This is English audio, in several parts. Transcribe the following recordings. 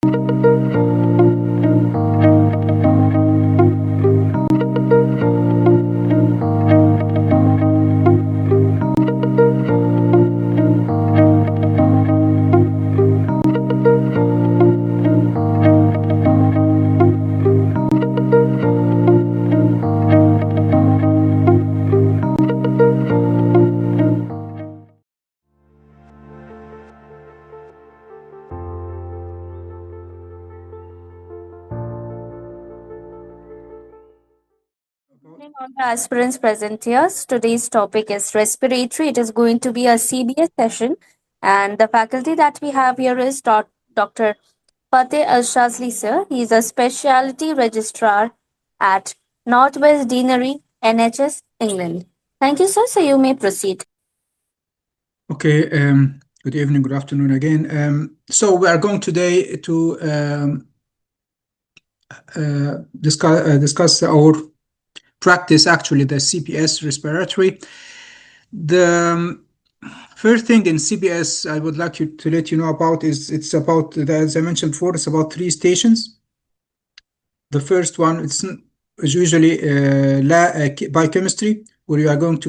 Evening, all the aspirants present here. Today's topic is respiratory. It is going to be a CBS session, and the faculty that we have here is Dr. Fathy Elshazly, sir. He is a specialty registrar at Northwest Deanery, NHS, England. Thank you, sir. So you may proceed. Okay, good evening, good afternoon again. So we are going today to discuss our practice, actually, the CBS respiratory. The first thing in CBS I would like to let you know about is it's about, as I mentioned before, it's about 3 stations. The first one is usually biochemistry, where you are going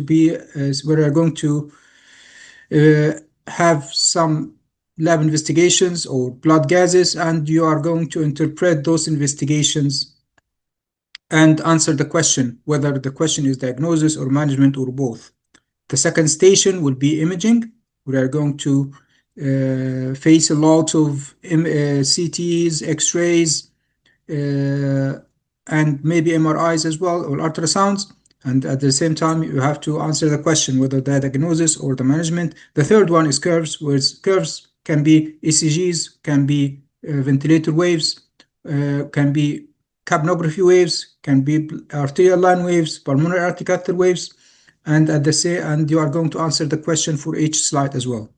to have some lab investigations or blood gases, and you are going to interpret those investigations and answer the question, whether the question is diagnosis or management or both. The second station will be imaging. We are going to face a lot of CTs, X-rays, and maybe MRIs as well, or ultrasounds. And at the same time, you have to answer the question whether the diagnosis or the management. The third one is curves, where curves can be ECGs, can be ventilator waves, can be capnography waves, can be arterial line waves, pulmonary artery catheter waves, and you are going to answer the question for each slide as well.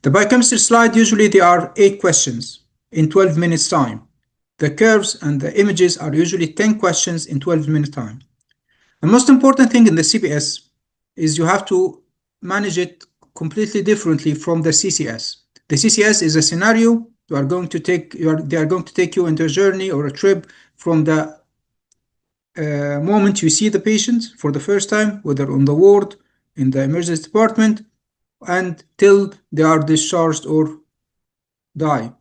The biochemistry slide, usually there are 8 questions in 12 minutes time. The curves and the images are usually 10 questions in 12 minutes time. The most important thing in the CBS is you have to manage it completely differently from the CCS. The CCS is a scenario they are going to take you into a journey or a trip from the moment you see the patient for the first time, whether on the ward, in the emergency department, and till they are discharged or die,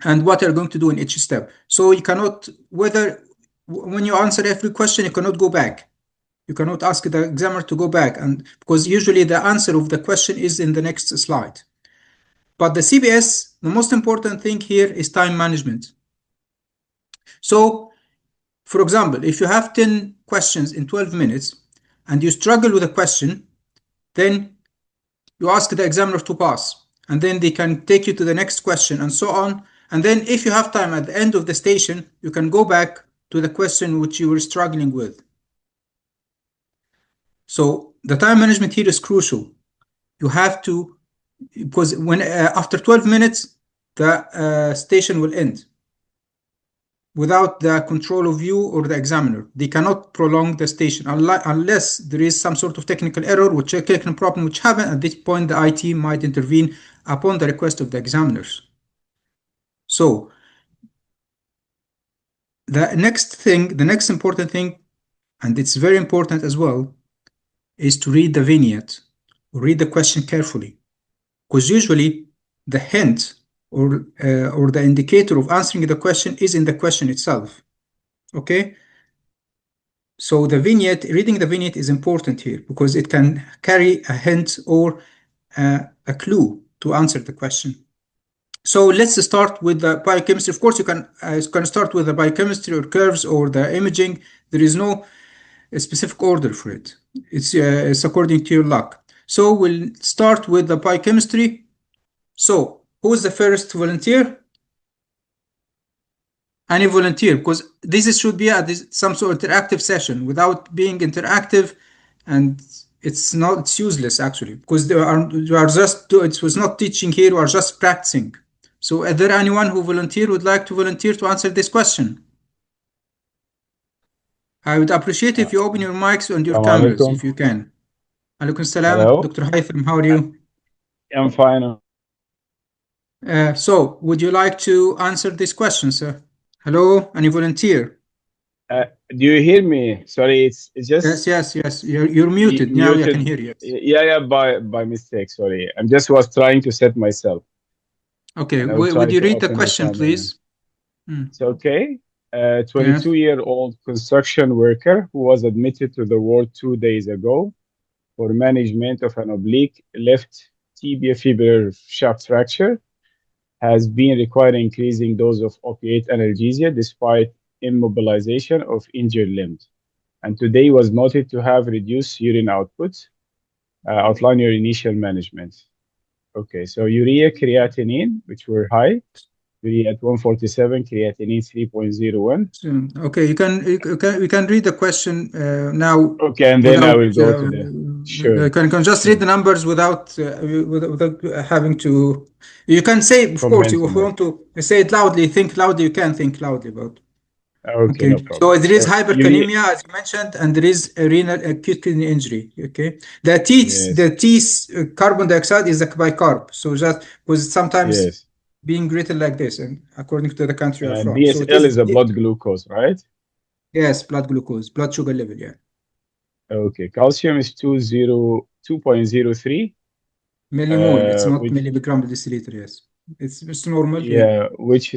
and what you're going to do in each step. So you cannot, when you answer every question, you cannot go back. You cannot ask the examiner to go back, and because usually the answer of the question is in the next slide. But the CBS, the most important thing here is time management. So, for example, if you have 10 questions in 12 minutes and you struggle with a question, then you ask the examiner to pass, and then they can take you to the next question and so on. And then if you have time at the end of the station, you can go back to the question which you were struggling with. So the time management here is crucial. You have to, because when after 12 minutes, the station will end without the control of you or the examiner. They cannot prolong the station unless there is some sort of technical error or technical problem which happen. At this point, the IT might intervene upon the request of the examiners. So the next important thing, and it's very important as well, is to read the vignette or read the question carefully, because usually the hint or the indicator of answering the question is in the question itself. Okay, so reading the vignette is important here because it can carry a hint or a clue to answer the question. So let's start with the biochemistry. Of course, you can start with the biochemistry or curves or the imaging. There is no specific order for it. It's according to your luck. So we'll start with the biochemistry. So who is the first volunteer? Any volunteer? Because this should be some sort of interactive session. Without being interactive, and it's useless actually, because it was not teaching here. We are just practicing. So is there anyone who would like to volunteer to answer this question? I would appreciate if you open your mics and your cameras if you can. Alaikum salam. Hello. Dr. Haytham, how are you? I'm fine. So, would you like to answer this question, sir? Hello, any volunteer? Do you hear me? Sorry, it's Yes, just yes, yes. You're muted now. I can muted. hear you. Yes. Yeah, by mistake. Sorry, I'm just was trying to set myself, Okay. and I will Would try you to read the open the question, camera now. please? Mm, It's okay. A yes. 22-year-old construction worker who was admitted to the ward 2 days ago for management of an oblique left tibia fibular shaft fracture has been requiring increasing dose of opiate analgesia despite immobilization of injured limbs, and today was noted to have reduced urine output. Outline your initial management. Okay, so urea creatinine, which were high, urea at 147, creatinine 3.01. So, okay, you can read the question now Okay, and then I without will go to the sure, you can just read sure the numbers without having to. You can say, of course, if you commenting it. want to say it loudly, think loudly. You can think loudly about. Okay, Okay, no so problem. there is So urea, hyperkalemia as you mentioned, and there is a renal acute kidney injury. Okay, the yes, T's carbon dioxide is a bicarb, so that was sometimes yes. being written like this, and according to the country you're And from. So it BSL is, is a blood glucose, right? yes, blood glucose, blood sugar level, yeah. Okay, calcium is 2.03, Millimole, it's not which milligram per deciliter, yes. It's normal, yeah. yeah, which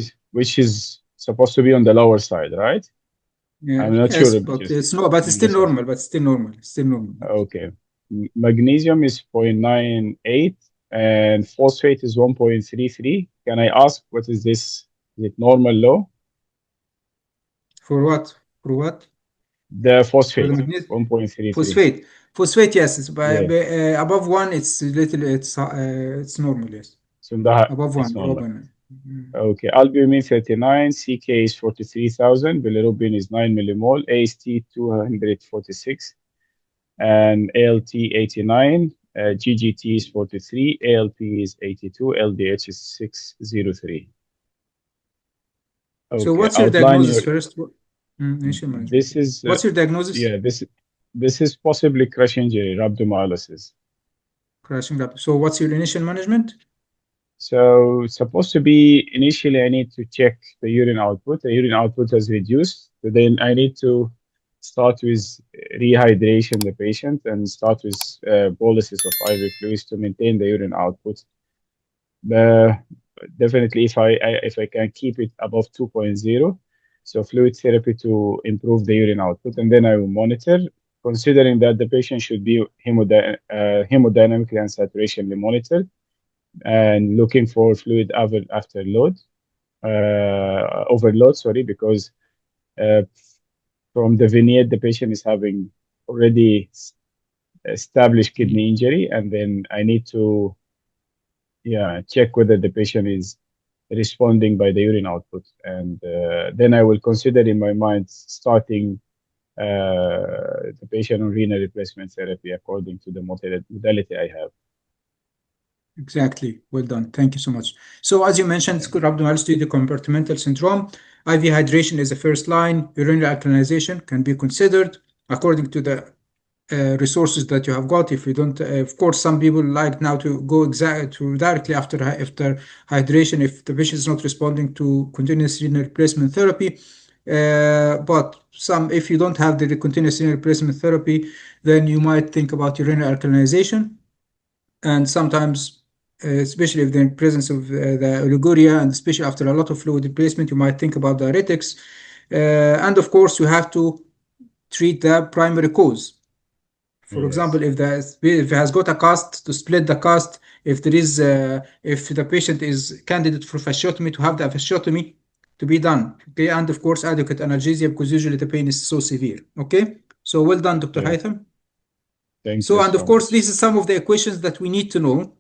is supposed to be on the lower side, right? Yeah, I'm not yes, sure, but just it's no, but it's I'm still just asking. normal, but still normal, still normal. Okay. Magnesium is 0.98 and phosphate is 1.33. Can I ask what is this? Is it normal low? For what? For what? The For the phosphate, magnesium? 1.33. Phosphate, yes, it's Yeah. above one. It's little. It's normal. Yes, So the above one. it's Above normal. one. Mm. Okay. Albumin 39, CK is 43,000, bilirubin is 9 millimole, AST 246, and ALT 89, GGT is 43, ALP is 82, LDH is 603. So, Okay, what's your outline diagnosis your. first? Initial management. This is What's your diagnosis? yeah. This is possibly crush injury, rhabdomyolysis. Crashing up. So, what's your initial management? So it's supposed to be initially I need to check the urine output. The urine output has reduced. So then I need to start with rehydration the patient and start with boluses of IV fluids to maintain the urine output. Uh, Definitely, if I can keep it above 2.0, so fluid therapy to improve the urine output, and then I will monitor, considering that the patient should be hemodynamically and saturationally monitored, and looking for fluid after load, overload, sorry, because uh, from the vignette, the patient is having already established kidney injury, and then I need to check whether the patient is responding by the urine output, and then I will consider in my mind starting the patient on renal replacement therapy according to the modality I have. Exactly. Well done. Thank you so much. So, as you mentioned, it's called abdominal due to compartmental syndrome. IV hydration is the first line. Urinary alkalization can be considered according to the resources that you have got. If you don't, of course, some people like now to go directly after hydration if the patient is not responding to continuous renal replacement therapy. But if you don't have the continuous renal replacement therapy, then you might think about urinary alkalization, and sometimes, especially if the presence of the oliguria, and especially after a lot of fluid replacement, you might think about diuretics. And of course, you have to treat the primary cause. For Yes. example, if it has got a cast, to split the cast. If the patient is candidate for fasciotomy, to have the fasciotomy to be done. Okay, and of course adequate analgesia, because usually the pain is so severe. Okay, so well done, Dr. Yeah. Haitham. Thank So, you and of so course, much. this is some of the equations that we need to know.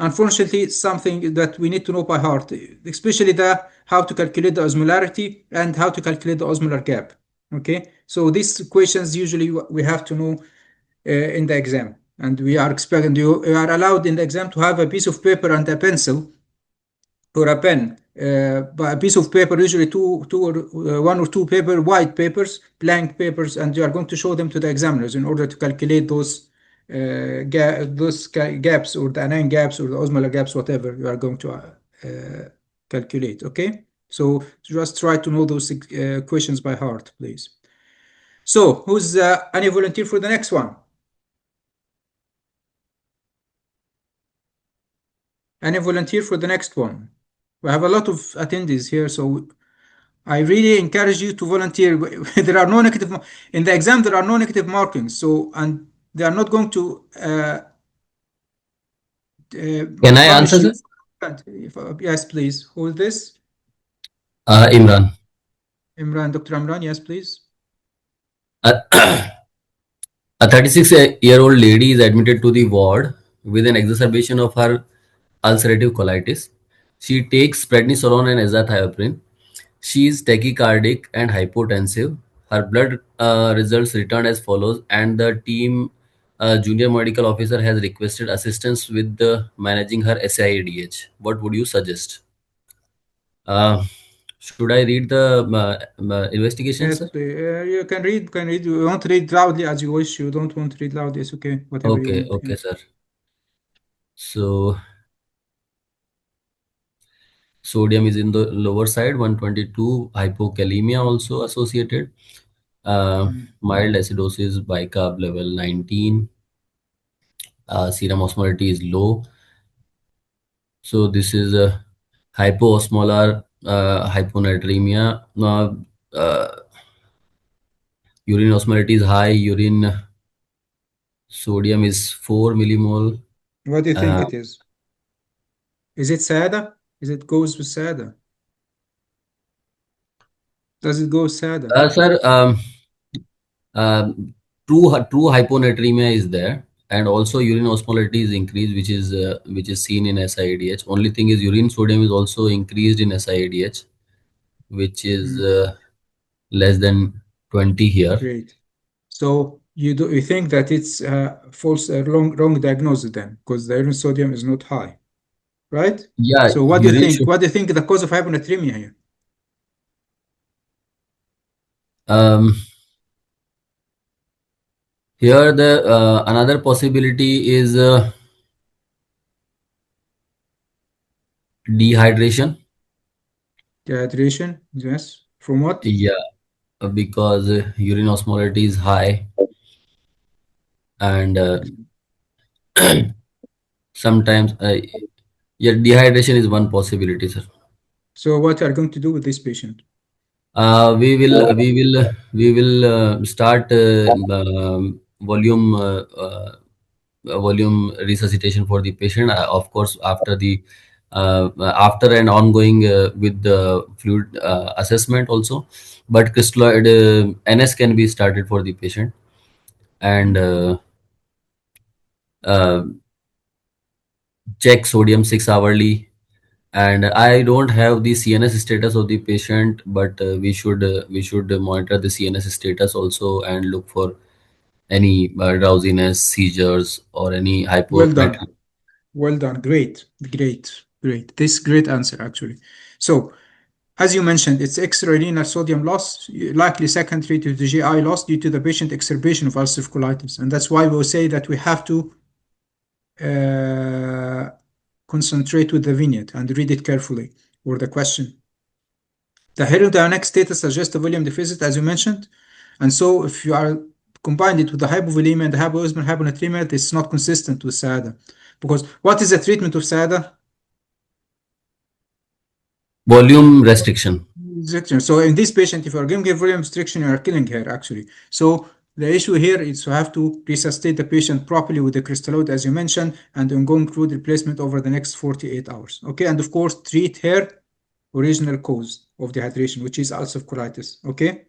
Unfortunately, it's something that we need to know by heart, especially the how to calculate the osmolarity and how to calculate the osmolar gap. Okay, so these equations usually we have to know in the exam, and we are expecting you are allowed in the exam to have a piece of paper and a pencil or a pen, but a piece of paper, usually one or two white papers, blank papers, and you are going to show them to the examiners in order to calculate those gaps, or the anion gaps, or the osmolar gaps, whatever you are going to calculate. Okay, so just try to know those questions by heart, please. So who's any volunteer for the next one? Any volunteer for the next one? We have a lot of attendees here, so I really encourage you to volunteer. There are no negative in the exam. There are no negative markings, so and they are not going to Can I punish answer, you. sir? Yes, please. Who is this? Imran. Imran, Dr. Imran. Yes, please. A 36-year-old lady is admitted to the ward with an exacerbation of her ulcerative colitis. She takes prednisolone and azathioprine. She is tachycardic and hypotensive. Her blood results returned as follows, and the team junior medical officer has requested assistance with managing her SIADH. What would you suggest? Uh, should I read the investigation, Yes, sir? please. You can read. Can read. You want to read loudly as you wish. You don't want to read loudly. It's okay. Whatever you Okay, want. Yeah. okay, sir. So sodium is in the lower side, 122. Hypokalemia also associated. Mild acidosis, bicarb level 19. Serum osmolality is low. So this is a hypoosmolar hyponatremia. Urine osmolality is high. Urine sodium is 4 millimole. What do you think Uh, it is? Is it SADA? Is it goes with SADA? Does it go SADA? sir, true hyponatremia is there, and also urine osmolality is increased, which is seen in SIADH. Only thing is urine sodium is also increased in SIADH, which is Mm, less than 20 here. great. So you think that it's false wrong diagnosis then, because the urine sodium is not high, right? Yeah, So what do you urine think? should. What do you think the cause of hyponatremia here? Um, Here the another possibility is dehydration. Dehydration? Yes. From what? Yeah, because urine osmolality is high, and sometimes yeah, dehydration is one possibility, sir. So what are you going to do with this patient? We will start volume resuscitation for the patient. Of course, after an ongoing with the fluid assessment also, but crystalloid NS can be started for the patient, and uh, check sodium 6 hourly. And I don't have the CNS status of the patient, but we should monitor the CNS status also and look for any drowsiness, seizures, or any Well done. hyponatremia. Well done. Great. Great. Great. This great answer actually. So as you mentioned, it's extrarenal sodium loss, likely secondary to the GI loss due to the patient exacerbation of ulcerative colitis. And that's why we will say that we have to uh, concentrate with the vignette and read it carefully or the question. The hemodynamic status suggests a volume deficit, as you mentioned. And so if you are combined it with the hypovolemia and the hypoosmolar hyponatremia, it's not consistent with SADA. Because what is the treatment of SADA? Volume restriction. Restriction. So in this patient, if you are giving a volume restriction, you are killing her actually. So the issue here is to have to resuscitate the patient properly with the crystalloid, as you mentioned, and ongoing fluid replacement over the next 48 hours. Okay, and of course, treat her original cause of dehydration, which is ulcerative colitis. Okay,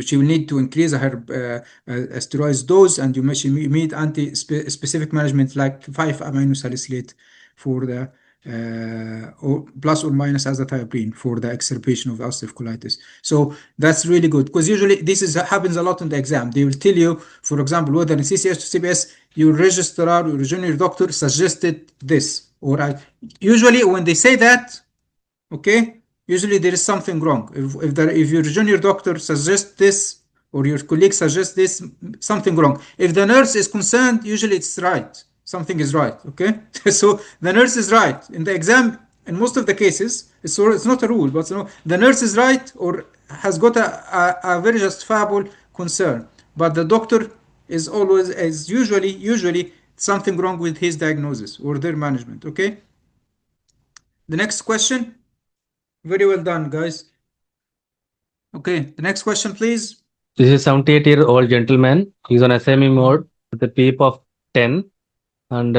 she will need to increase her steroids dose, and she need anti-specific management like 5-amino salicylate for the or plus or minus azathioprine for the exacerbation of ulcerative colitis. So that's really good because usually this is happens a lot in the exam. They will tell you, for example, whether in CCS or CBS, your registrar or junior doctor suggested this, or usually when they say that, okay, usually there is something wrong. If your junior doctor suggests this or your colleague suggests this, something wrong. If the nurse is concerned, usually it's right. Something is right. Okay, so the nurse is right in the exam. in most of the cases, it's not a rule, but the nurse is right or has got a very justifiable concern, but the doctor is usually something wrong with his diagnosis or their management. Okay, the next question. Very well done, guys. Okay, the next question, please. This is 78-year-old gentleman. He's on SME mode with a PEEP of 10 and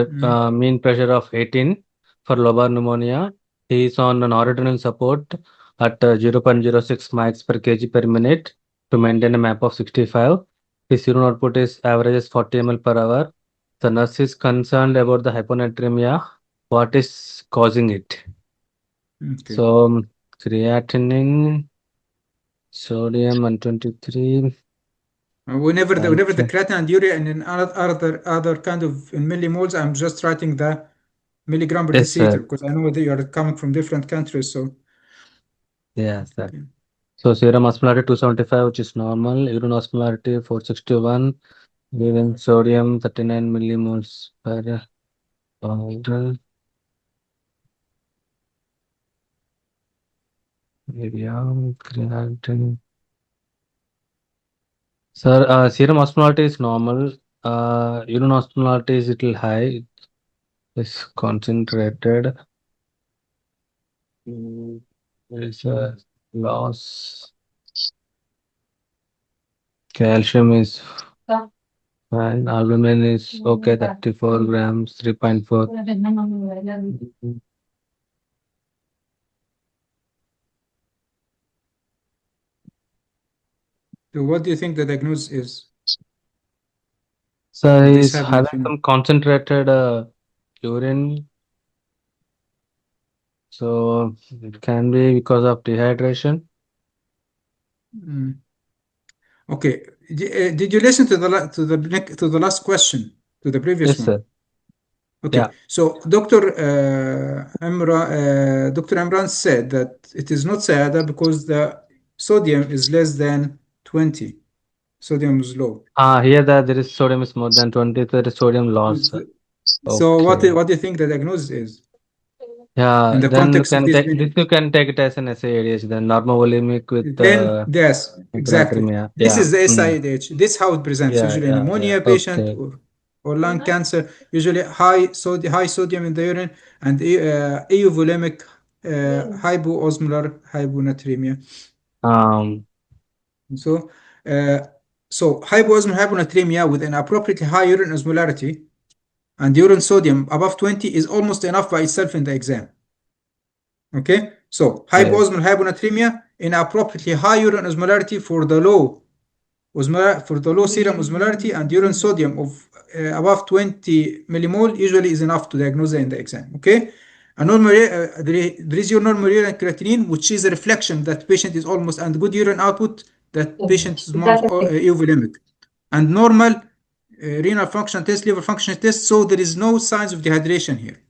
mean pressure of 18 for lobar pneumonia. He is on an noradrenaline support at 0.06 mics per kg per minute to maintain a MAP of 65. His urine output is averages 40 ml per hour. The nurse is concerned about the hyponatremia. What is causing it? Okay. So creatinine, sodium 123. Whenever the creatinine and urea and in other kind of in millimoles, I'm just writing the milligram per deciliter because I know that you are coming from different countries. So yes, sir. Okay. So serum osmolarity 275, which is normal. Urine osmolarity 461. Even sodium 39 millimoles per liter. Creatinine. Sir, serum osmolarity is normal. Urine osmolarity is little high. It's concentrated. There is a loss. Calcium is fine. Albumin is okay, 34 grams, 3.4. So what do you think the diagnosis is? So he's having some concentrated urine. So it can be because of dehydration. Okay. Did you listen to the last question, to the previous one? Yes, sir. Okay. Yeah. So Dr. Imran said that it is not SADA because the sodium is less than 20. Sodium is low. Here there is sodium is more than 20. There is sodium loss. So what do you think the diagnosis is? Yeah, In the then context of this you can take it as an SAADH, then normovolemic with then yes, exactly. hypernatremia. This is the SIADH. This is how it presents. Usually pneumonia patient or lung cancer, usually high sodium in the urine and euvolemic hypoosmolar hyponatremia. So hypoosmolar hyponatremia with an appropriately high urine osmolarity and urine sodium above 20 is almost enough by itself in the exam. Okay, so hypoosmolar hyponatremia in appropriately high urine osmolarity for the low serum osmolarity and urine sodium of above 20 millimole usually is enough to diagnose in the exam. Okay, and normal there is your normal urine creatinine, which is a reflection that patient is almost and good urine output that patient is more euvolemic and normal renal function test, liver function test. So there is no signs of dehydration here.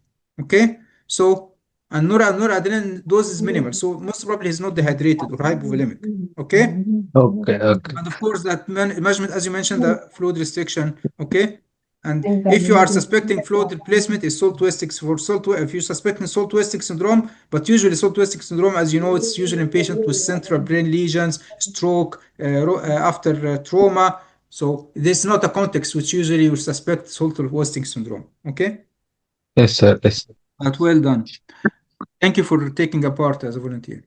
Okay, so and noradrenaline dose is minimal, so most probably he's not dehydrated or hypovolemic. Okay. Okay. And of course that measurement, as you mentioned, the fluid restriction. Okay. And if you are suspecting fluid replacement is salt wasting for if you're suspecting salt wasting syndrome, but usually salt wasting syndrome, as you know, it's usually in patients with central brain lesions, stroke, after trauma. So this is not a context which usually you suspect salt wasting syndrome. Okay. Yes, sir. Yes. But well done. Thank you for taking a part as a volunteer.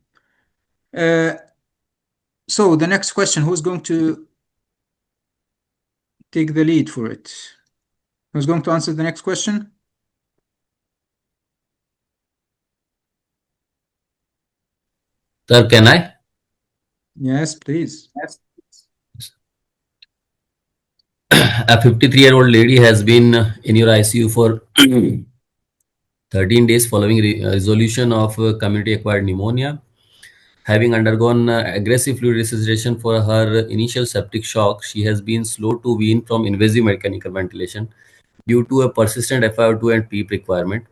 So the next question, who's going to take the lead for it? Who's going to answer the next question? Sir, can I? Yes, please. A 53-year-old lady has been in your ICU for 13 days following resolution of community-acquired pneumonia. Having undergone aggressive fluid resuscitation for her initial septic shock, she has been slow to wean from invasive mechanical ventilation due to a persistent FiO2 and PEEP requirement,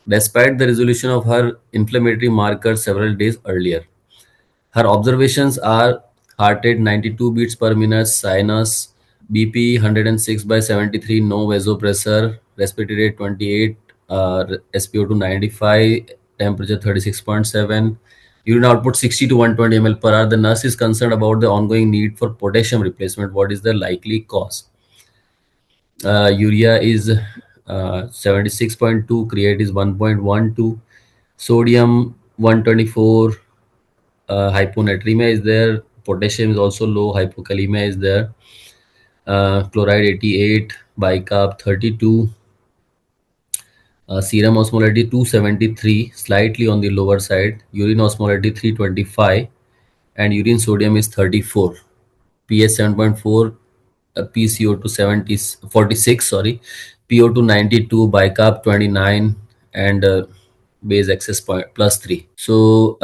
despite the resolution of her inflammatory markers several days earlier. Her observations are heart rate 92 beats per minute, sinus, BP 106/73, no vasopressor, respiratory rate 28, SpO2 95, temperature 36.7, urine output 60 to 120 ml per hour. The nurse is concerned about the ongoing need for potassium replacement. What is the likely cause? Urea is 76.2, create is 1.12, sodium 124, hyponatremia is there, potassium is also low, hypokalemia is there, chloride 88, bicarb 32, serum osmolality 273, slightly on the lower side, urine osmolality 325, and urine sodium is 34, pH 7.4, PCO2 46, sorry, PO2 92, bicarb 29, and base excess point plus 3. So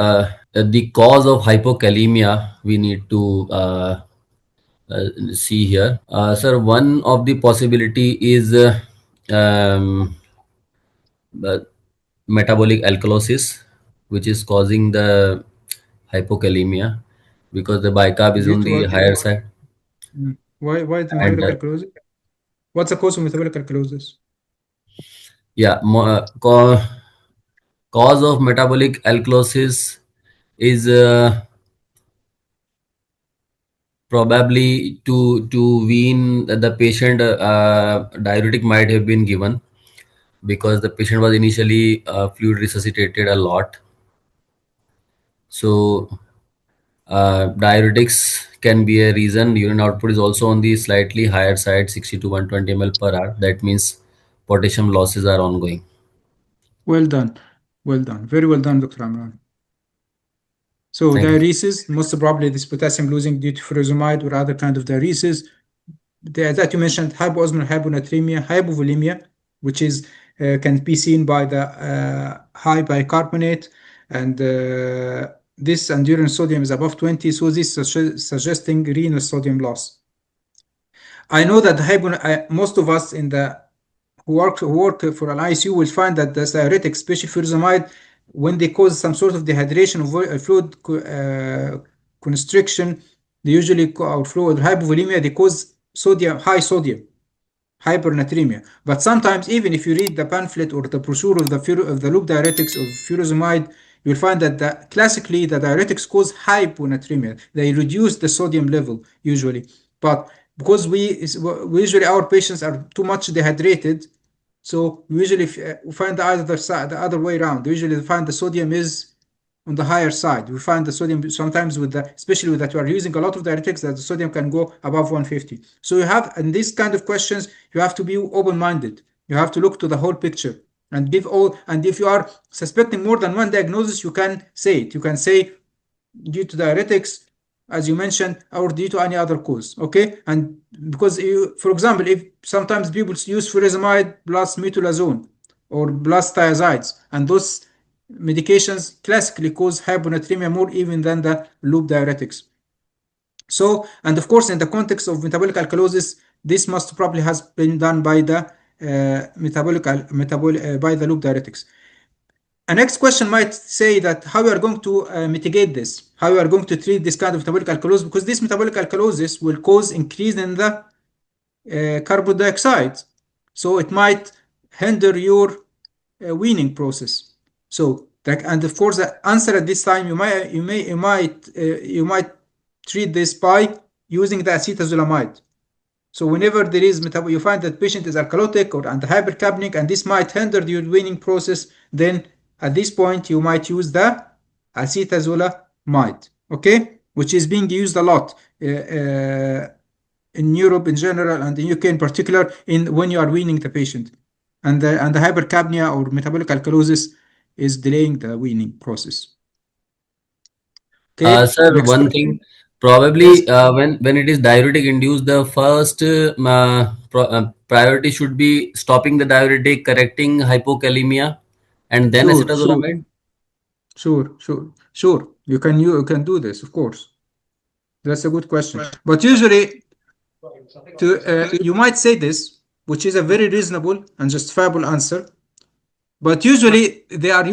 the cause of hypokalemia we need to see here. Sir, one of the possibility is um, uh, metabolic alkalosis, which is causing the hypokalemia because the bicarb is Due on to the what? higher side. Why the And metabolic alkalosis? What's the cause of metabolic alkalosis? yeah, cause of metabolic alkalosis is probably to wean the patient. Diuretic might have been given because the patient was initially fluid resuscitated a lot. So diuretics can be a reason. Urine output is also on the slightly higher side, 60 to 120 ml per hour. That means potassium losses are ongoing. Well done. Well done. Very well done, Dr. Amran. So Thank you. diuresis, most probably this potassium losing due to furosemide or other kind of diuresis. That you mentioned, hypoosmolar hyponatremia, hypovolemia, which is can be seen by the high bicarbonate, and this and urine sodium is above 20, so this is suggesting renal sodium loss. I know that most of us in the who work for an ICU will find that the diuretics, especially furosemide, when they cause some sort of dehydration or fluid constriction, they usually or fluid hypovolemia, they cause high sodium, hypernatremia. But sometimes, even if you read the pamphlet or the brochure of the loop diuretics of furosemide, you'll find that classically the diuretics cause hyponatremia. They reduce the sodium level usually, but because we usually our patients are too much dehydrated, so we usually find the other side, the other way around. We usually find the sodium is on the higher side. We find the sodium sometimes especially with that we are using a lot of diuretics, that the sodium can go above 150. So you have, in these kind of questions, you have to be open-minded. You have to look to the whole picture and give all. And if you are suspecting more than one diagnosis, you can say it. You can say due to diuretics, as you mentioned, or due to any other cause. Okay, and because for example, if sometimes people use furosemide plus metolazone or plus thiazides, and those medications classically cause hyponatremia more even than the loop diuretics. So, and of course, in the context of metabolic alkalosis, this most probably has been done by the by the loop diuretics. A next question might say that how you are going to mitigate this, how you are going to treat this kind of metabolic alkalosis, because this metabolic alkalosis will cause increase in the carbon dioxide, so it might hinder your weaning process. So, and of course, the answer at this time you might treat this by using the acetazolamide. So whenever there is you find that patient is alkalotic or and hypercapnic, and this might hinder the weaning process, then at this point you might use the acetazolamide, okay, which is being used a lot in Europe in general and in UK in particular in when you are weaning the patient, and the hypercapnia or metabolic alkalosis is delaying the weaning process. Okay, Sir, next one question. thing, probably Yes. when it is diuretic induced, the first priority should be stopping the diuretic, correcting hypokalemia, and then Sure, sure, acetazolamide. sure. You can do this, of course. That's a good question. But usually, you might say this, which is a very reasonable and justifiable answer. But usually they are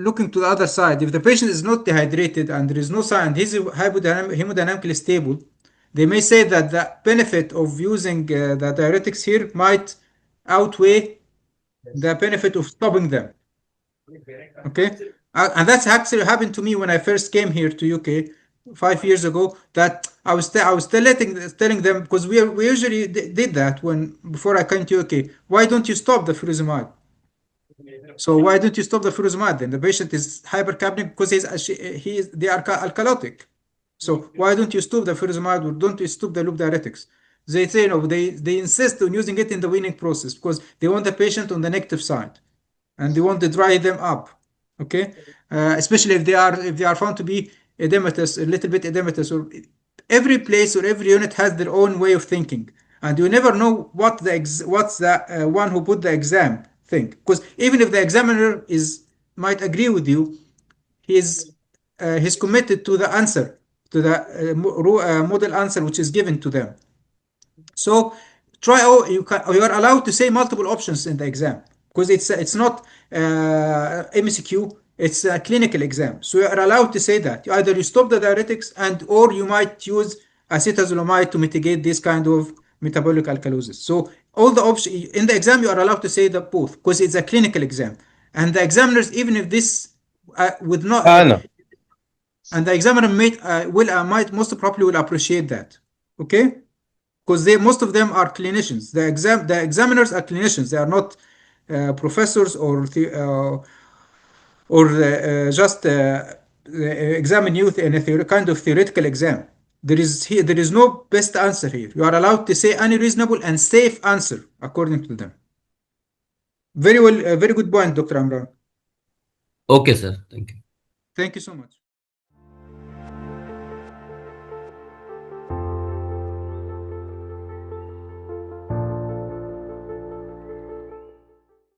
looking to the other side. If the patient is not dehydrated and there is no sign, he's hemodynamically stable, they may say that the benefit of using the diuretics here might outweigh the benefit of stopping them. Okay, and that's actually happened to me when I first came here to UK 5 years ago. That I was telling them, because we usually did that when before I came to UK. Why don't you stop the furosemide? So why don't you stop the furosemide then? The patient is hypercapnic because he is they are alkalotic. So why don't you stop the furosemide or don't you stop the loop diuretics? They say no. They insist on using it in the weaning process because they want the patient on the negative side, and they want to dry them up. Okay, especially if they are found to be edematous, a little bit edematous, or every place or every unit has their own way of thinking, and you never know what's the one who put the exam think, because even if the examiner is might agree with you, he's committed to the answer, to the model answer which is given to them. So try, oh, you are allowed to say multiple options in the exam, because it's not MCQ, it's a clinical exam. So you are allowed to say that either you stop the diuretics and or you might use acetazolamide to mitigate this kind of metabolic alkalosis. So all the options in the exam, you are allowed to say the both, because it's a clinical exam, and the examiners, even if this would not Anna. and the examiner might most probably will appreciate that. Okay, because they most of them are clinicians. The examiners are clinicians. They are not professors or just examine youth in a kind of theoretical exam. There is no best answer here. You are allowed to say any reasonable and safe answer according to them. Very well, very good point, Dr. Amran. Okay, sir. Thank you. Thank you so much.